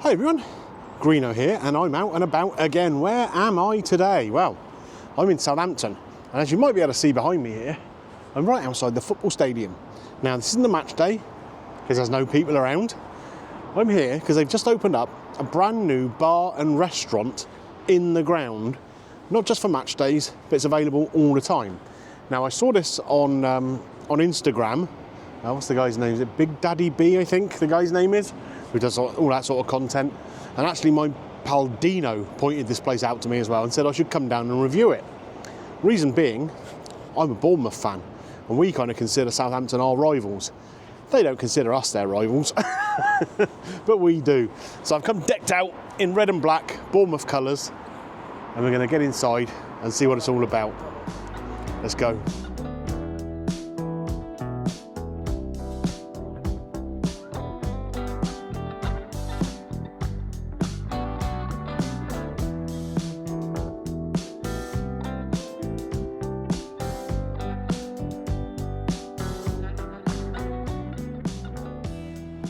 Hi everyone, Greeno here, and I'm out and about again. Where am I today? Well, I'm in Southampton, and as you might be able to see behind me here, I'm right outside the football stadium. Now, this isn't the match day, because there's no people around. I'm here because they've just opened up a brand new bar and restaurant in the ground, not just for match days, but it's available all the time. Now, I saw this on Instagram. What's the guy's name? Is it Big Daddy B, I think the guy's name is? Who does all that sort of content. And actually my pal Dino pointed this place out to me as well and said I should come down and review it. Reason being, I'm a Bournemouth fan, and we kind of consider Southampton our rivals. They don't consider us their rivals, but we do. So I've come decked out in red and black, Bournemouth colours, and we're going to get inside and see what it's all about. Let's go.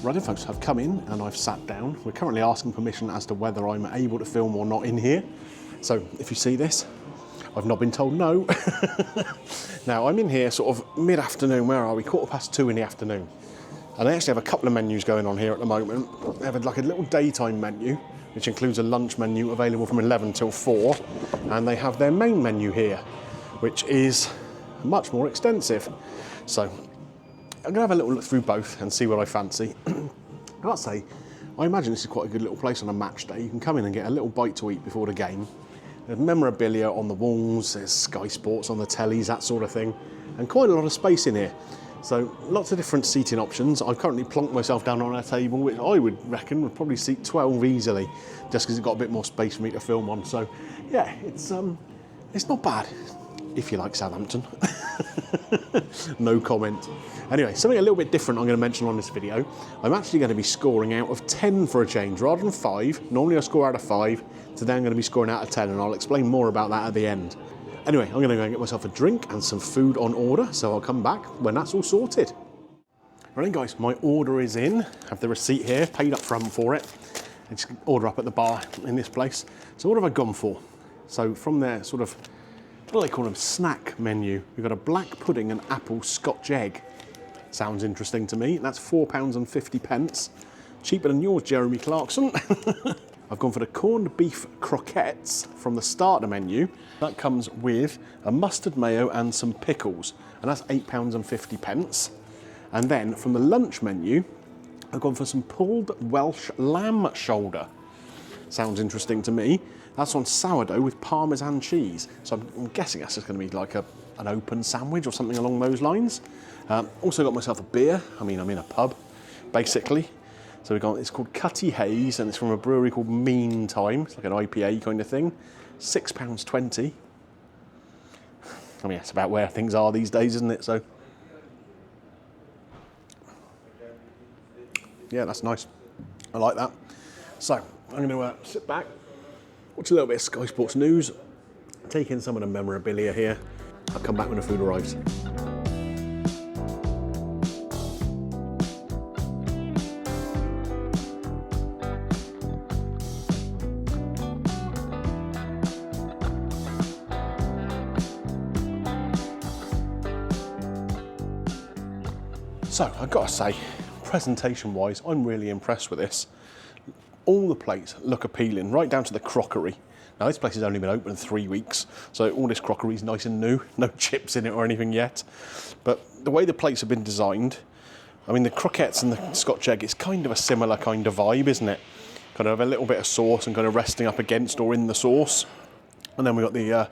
Right, folks, I've come in and I've sat down. We're currently asking permission as to whether I'm able to film or not in here. So if you see this, I've not been told no. Now, I'm in here sort of mid-afternoon. Where are we? 2:15 in the afternoon. And they actually have a couple of menus going on here at the moment. They have like a little daytime menu, which includes a lunch menu available from 11 till 4. And they have their main menu here, which is much more extensive. So I'm going to have a little look through both and see what I fancy. I've got to say, I imagine this is quite a good little place on a match day. You can come in and get a little bite to eat before the game. There's memorabilia on the walls, there's Sky Sports on the tellies, that sort of thing, and quite a lot of space in here. So lots of different seating options. I've currently plonked myself down on a table, which I would reckon would probably seat 12 easily, just because it's got a bit more space for me to film on. So yeah, it's not bad, if you like Southampton. No comment. Anyway, something a little bit different I'm going to mention on this video. I'm actually going to be scoring out of 10 for a change, rather than 5. Normally I score out of 5. Today I'm going to be scoring out of 10, and I'll explain more about that at the end. Anyway, I'm going to go and get myself a drink and some food on order, so I'll come back when that's all sorted. Right, guys, my order is in. I have the receipt here, paid up front for it. I just order up at the bar in this place. So what have I gone for? So from their sort of, what do they call them, snack menu, we've got a black pudding and apple scotch egg. Sounds interesting to me. That's £4.50. Cheaper than yours, Jeremy Clarkson. I've gone for the corned beef croquettes from the starter menu. That comes with a mustard mayo and some pickles, and that's £8.50. And then from the lunch menu, I've gone for some pulled Welsh lamb shoulder. Sounds interesting to me. That's on sourdough with Parmesan cheese. So I'm guessing that's just going to be like an open sandwich or something along those lines. Also got myself a beer. I mean, I'm in a pub, basically. So it's called Cutty Haze, and it's from a brewery called Meantime. It's like an IPA kind of thing. £6.20. I mean, that's about where things are these days, isn't it? So, yeah, that's nice. I like that. So I'm going to sit back, watch a little bit of Sky Sports news, take in some of the memorabilia here. I'll come back when the food arrives. So I've got to say, presentation-wise, I'm really impressed with this. All the plates look appealing, right down to the crockery. Now, this place has only been open 3 weeks, so all this crockery is nice and new. No chips in it or anything yet. But the way the plates have been designed, I mean, the croquettes and the scotch egg, it's kind of a similar kind of vibe, isn't it? Kind of a little bit of sauce and kind of resting up against or in the sauce. And then we've got the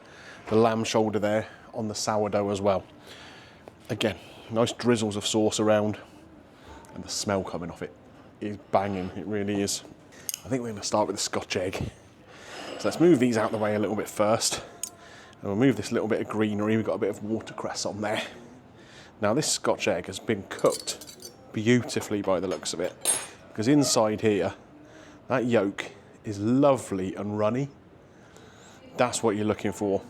lamb shoulder there on the sourdough as well. Again, nice drizzles of sauce around, and the smell coming off it is banging. It really is. I think we're going to start with the scotch egg. So let's move these out of the way a little bit first, and we'll move this little bit of greenery. We've got a bit of watercress on there. Now, this scotch egg has been cooked beautifully by the looks of it, because inside here, that yolk is lovely and runny. That's what you're looking for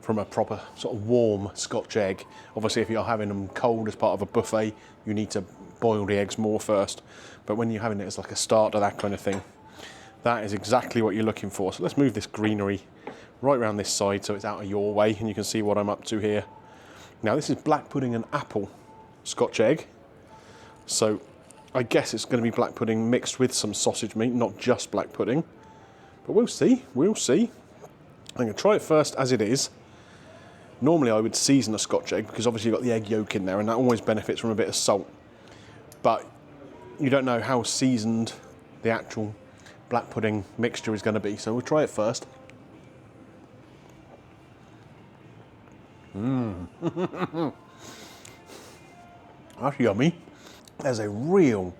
from a proper sort of warm scotch egg. Obviously, if you're having them cold as part of a buffet, you need to boil the eggs more first. But when you're having it as like a starter, that kind of thing, That is exactly what you're looking for. So let's move this greenery right around this side so it's out of your way and you can see what I'm up to here. Now this is black pudding and apple Scotch egg. So I guess it's going to be black pudding mixed with some sausage meat, not just black pudding. But we'll see, we'll see. I'm going to try it first as it is. Normally I would season a Scotch egg because obviously you've got the egg yolk in there and that always benefits from a bit of salt. But you don't know how seasoned the actual black pudding mixture is going to be, so we'll try it first. That's yummy. There's a real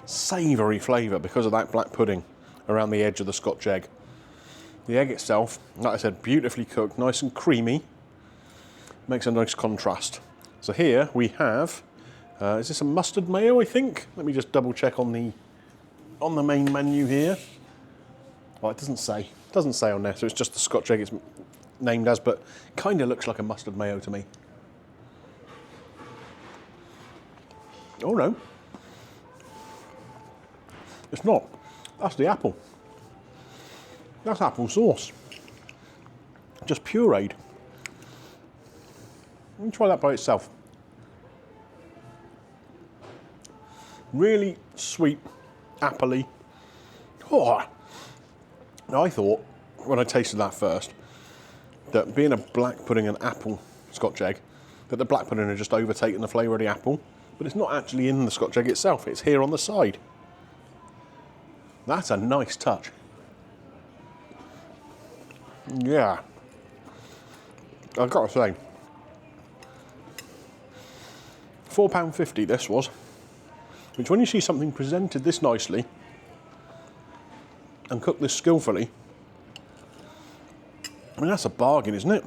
savoury flavour because of that black pudding around the edge of the Scotch egg. The egg itself, like I said, beautifully cooked, nice and creamy. Makes a nice contrast. So here we have, is this a mustard mayo, I think? Let me just double check on the main menu here. Well, it doesn't say. It doesn't say on there, so it's just the Scotch egg it's named as, but kind of looks like a mustard mayo to me. Oh no. It's not. That's the apple. That's apple sauce. Just pureed. Let me try that by itself. Really sweet, appley. Oh. Now I thought, when I tasted that first, that being a black pudding and apple Scotch egg, that the black pudding had just overtaken the flavour of the apple, but it's not actually in the Scotch egg itself, it's here on the side. That's a nice touch. Yeah. I've got to say, £4.50 this was, which when you see something presented this nicely and cooked this skillfully, I mean, that's a bargain, isn't it?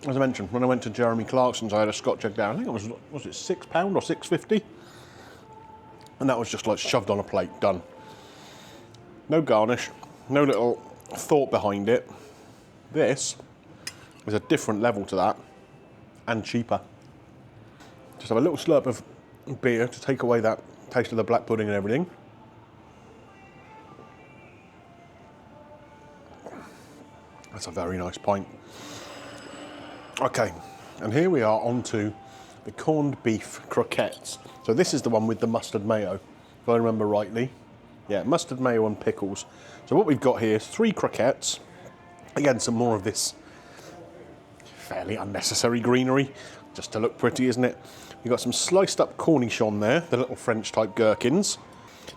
As I mentioned, when I went to Jeremy Clarkson's, I had a Scotch egg there. I think it was it £6 or £6.50? And that was just like shoved on a plate, done. No garnish, no little thought behind it. This is a different level to that, and cheaper. Just have a little slurp of beer to take away that taste of the black pudding and everything. That's a very nice pint. Okay, and here we are onto the corned beef croquettes. So this is the one with the mustard mayo, if I remember rightly. Yeah, mustard mayo and pickles. So what we've got here is 3 croquettes. Again, some more of this fairly unnecessary greenery, just to look pretty, isn't it? You've got some sliced up cornichon there, the little French type gherkins.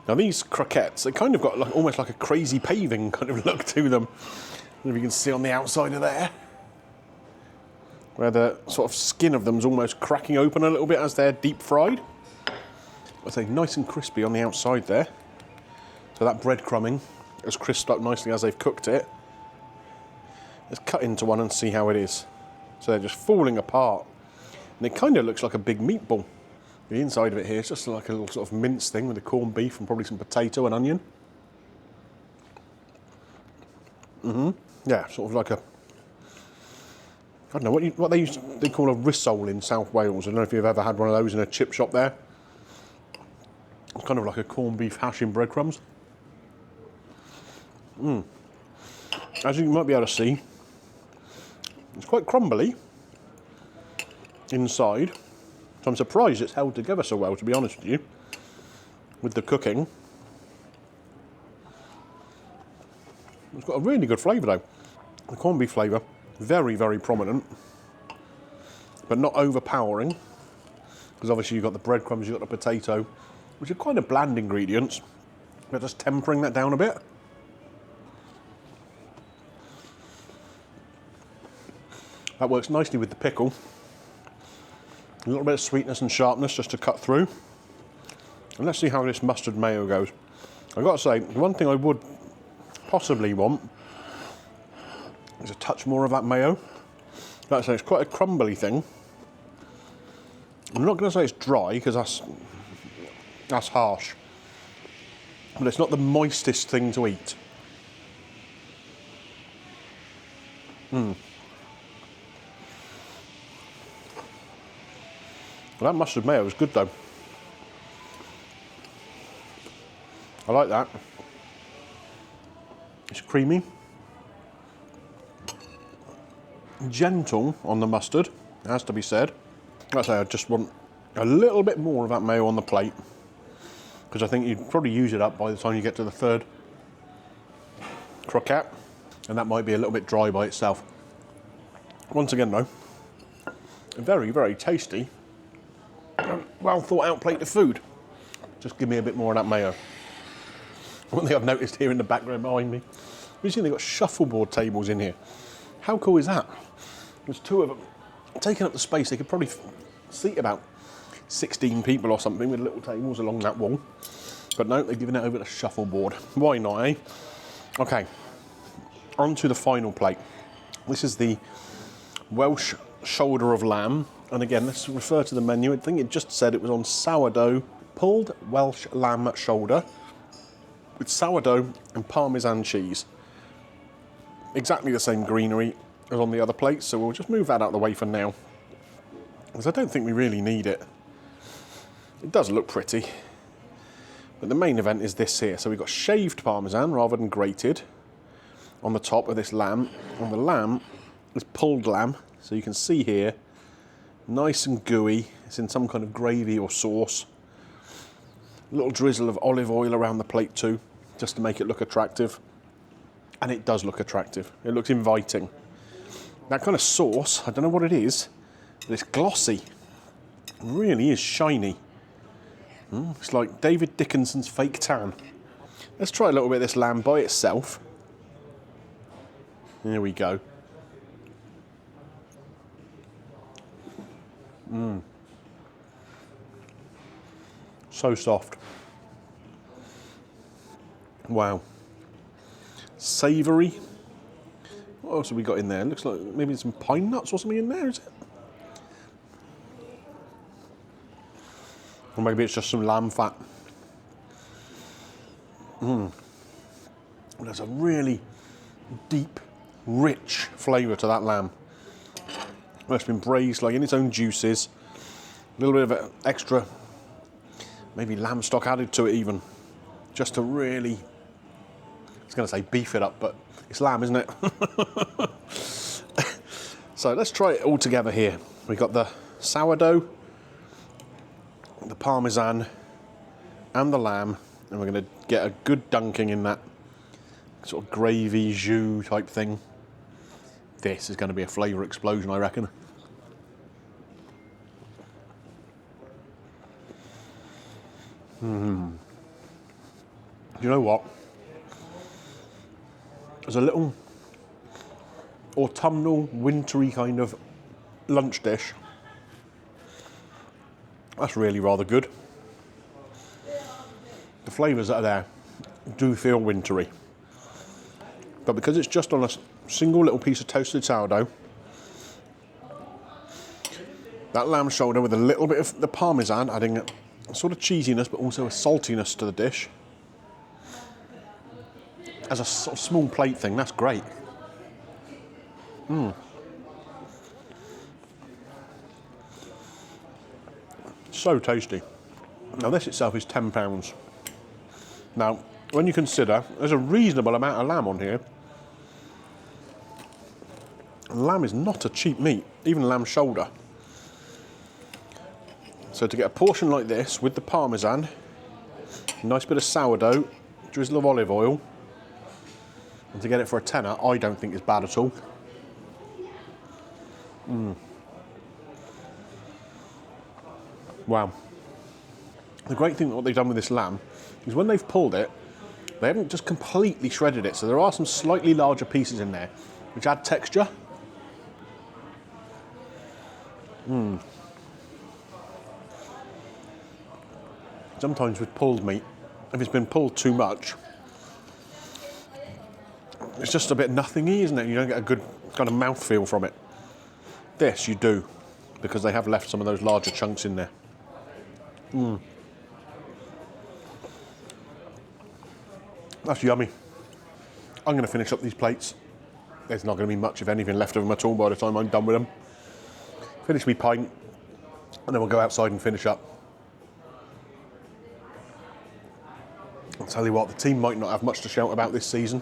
Now these croquettes, they kind of got like, almost like a crazy paving kind of look to them. I don't know if you can see on the outside of there, where the sort of skin of them's almost cracking open a little bit as they're deep fried. I say nice and crispy on the outside there. So that breadcrumbing has crisped up nicely as they've cooked it. Let's cut into one and see how it is. So they're just falling apart. And it kind of looks like a big meatball. The inside of it here is just like a little sort of mince thing with the corned beef and probably some potato and onion. Yeah, sort of like a, I don't know, what they call a rissole in South Wales. I don't know if you've ever had one of those in a chip shop there. It's kind of like a corned beef hash in breadcrumbs. As you might be able to see, it's quite crumbly inside. So I'm surprised it's held together so well, to be honest with you, with the cooking. It's got a really good flavour though. The corned beef flavour, very, very prominent, but not overpowering, because obviously you've got the breadcrumbs, you've got the potato, which are kind of bland ingredients, but just tempering that down a bit. That works nicely with the pickle. A little bit of sweetness and sharpness just to cut through. And let's see how this mustard mayo goes. I've got to say, one thing I would possibly want is a touch more of that mayo. Like I say, it's quite a crumbly thing. I'm not going to say it's dry, because that's harsh. But it's not the moistest thing to eat. Well, that mustard mayo is good though. I like that. It's creamy. Gentle on the mustard, it has to be said. Like I say, I just want a little bit more of that mayo on the plate, because I think you'd probably use it up by the time you get to the third croquette, and that might be a little bit dry by itself. Once again though, a very, very tasty, well thought out plate of food. Just give me a bit more of that mayo. One thing I've noticed here in the background behind me, you see they've got shuffleboard tables in here. How cool is that? There's two of them taking up the space. They could probably seat about 16 people or something with little tables along that wall. But no, they've given it over to shuffleboard. Why not, eh? Okay, on to the final plate. This is the Welsh shoulder of lamb. And again, let's refer to the menu. I think it just said it was on sourdough, pulled Welsh lamb shoulder with sourdough and Parmesan cheese. Exactly the same greenery as on the other plates, so we'll just move that out of the way for now, because I don't think we really need it. It does look pretty, but the main event is this here. So we've got shaved Parmesan rather than grated on the top of this lamb, and the lamb is pulled lamb, so you can see here, nice and gooey. It's in some kind of gravy or sauce. A little drizzle of olive oil around the plate too, just to make it look attractive. And it does look attractive. It looks inviting. That kind of sauce, I don't know what it is, but it's glossy. It really is shiny. It's like David Dickinson's fake tan. Let's try a little bit of this lamb by itself. Here we go. So soft. Wow. Savoury. What else have we got in there? It looks like maybe some pine nuts or something in there, is it? Or maybe it's just some lamb fat. There's a really deep, rich flavour to that lamb. It's been braised like in its own juices. A little bit of extra, maybe lamb stock added to it even, just to really, I was going to say beef it up, but it's lamb, isn't it? So let's try it all together here. We've got the sourdough, the Parmesan, and the lamb, and we're going to get a good dunking in that sort of gravy jus type thing. This is going to be a flavour explosion, I reckon. You know what? There's a little autumnal, wintry kind of lunch dish. That's really rather good. The flavours that are there do feel wintry. But because it's just on a single little piece of toasted sourdough, that lamb shoulder with a little bit of the Parmesan adding a sort of cheesiness but also a saltiness to the dish, as a sort of small plate thing, that's great. So tasty. Now this itself is £10. Now, when you consider there's a reasonable amount of lamb on here, lamb is not a cheap meat, even lamb shoulder. So to get a portion like this with the Parmesan, a nice bit of sourdough, drizzle of olive oil, and to get it for a tenner, I don't think it's bad at all. Wow. The great thing that what they've done with this lamb is when they've pulled it, they haven't just completely shredded it, so there are some slightly larger pieces in there which add texture. Sometimes with pulled meat, if it's been pulled too much, it's just a bit nothingy, isn't it? You don't get a good kind of mouthfeel from it. This you do, because they have left some of those larger chunks in there. That's yummy. I'm going to finish up these plates. There's not going to be much, if anything, left of them at all by the time I'm done with them. Finish me pint, and then we'll go outside and finish up. I'll tell you what, the team might not have much to shout about this season.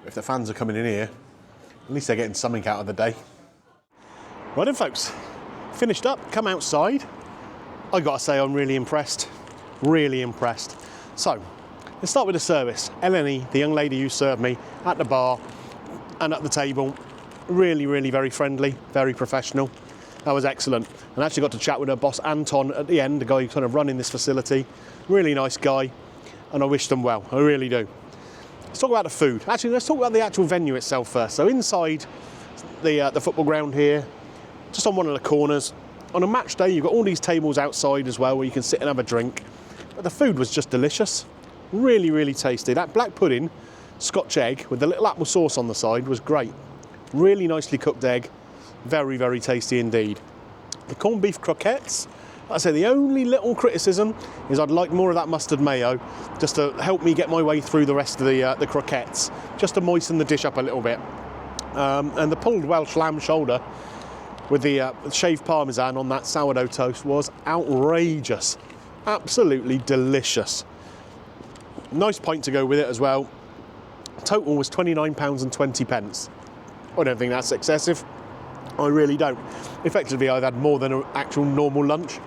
If the fans are coming in here, at least they're getting something out of the day. Right then folks, finished up, come outside. I gotta say I'm really impressed, really impressed. So, let's start with the service. Eleni, the young lady who served me at the bar and at the table, really, really very friendly, very professional. That was excellent. And I actually got to chat with her boss Anton at the end, the guy who's kind of running this facility. Really nice guy, and I wish them well, I really do. Let's talk about the food. Actually, let's talk about the actual venue itself first. So inside the football ground here, just on one of the corners, on a match day, you've got all these tables outside as well where you can sit and have a drink. But the food was just delicious. Really, really tasty. That black pudding, scotch egg with the little apple sauce on the side was great. Really nicely cooked egg. Very, very tasty indeed. The corned beef croquettes, like I say, the only little criticism is I'd like more of that mustard mayo just to help me get my way through the rest of the croquettes, just to moisten the dish up a little bit. And the pulled Welsh lamb shoulder with the shaved parmesan on that sourdough toast was outrageous. Absolutely delicious. Nice pint to go with it as well. Total was £29.20. I don't think that's excessive. I really don't. Effectively, I've had more than an actual normal lunch.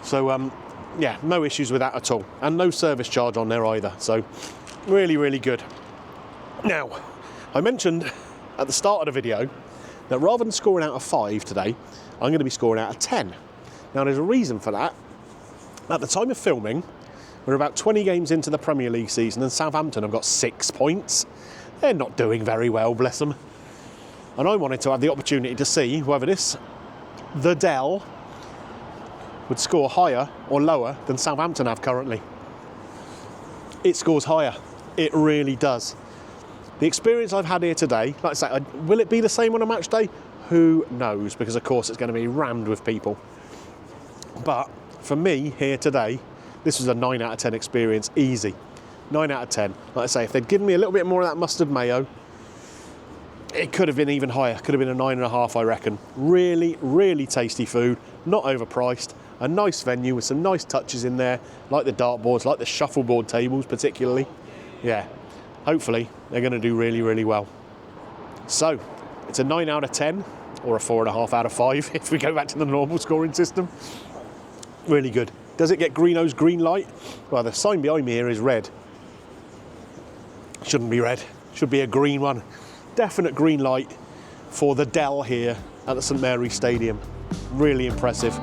So, yeah, no issues with that at all. And no service charge on there either. So, really, really good. Now, I mentioned at the start of the video that rather than scoring out of 5 today, I'm going to be scoring out of 10. Now, there's a reason for that. At the time of filming, we're about 20 games into the Premier League season and Southampton have got 6 points. They're not doing very well, bless them. And I wanted to have the opportunity to see whether the Dell, would score higher or lower than Southampton have currently. It scores higher. It really does. The experience I've had here today, like I say, will it be the same on a match day? Who knows? Because of course it's going to be rammed with people. But for me here today, this was a 9 out of 10 experience, easy. 9 out of 10. Like I say, if they'd given me a little bit more of that mustard mayo, it could have been even higher. Could have been a 9.5, I reckon. Really, really tasty food, not overpriced. A nice venue with some nice touches in there, like the dartboards, like the shuffleboard tables particularly. Yeah, hopefully they're going to do really, really well. So, it's a 9 out of 10, or a 4.5 out of 5 if we go back to the normal scoring system. Really good. Does it get Greeno's green light? Well, the sign behind me here is red. Shouldn't be red, should be a green one. Definite green light for the Dell here at the St Mary's Stadium. Really impressive.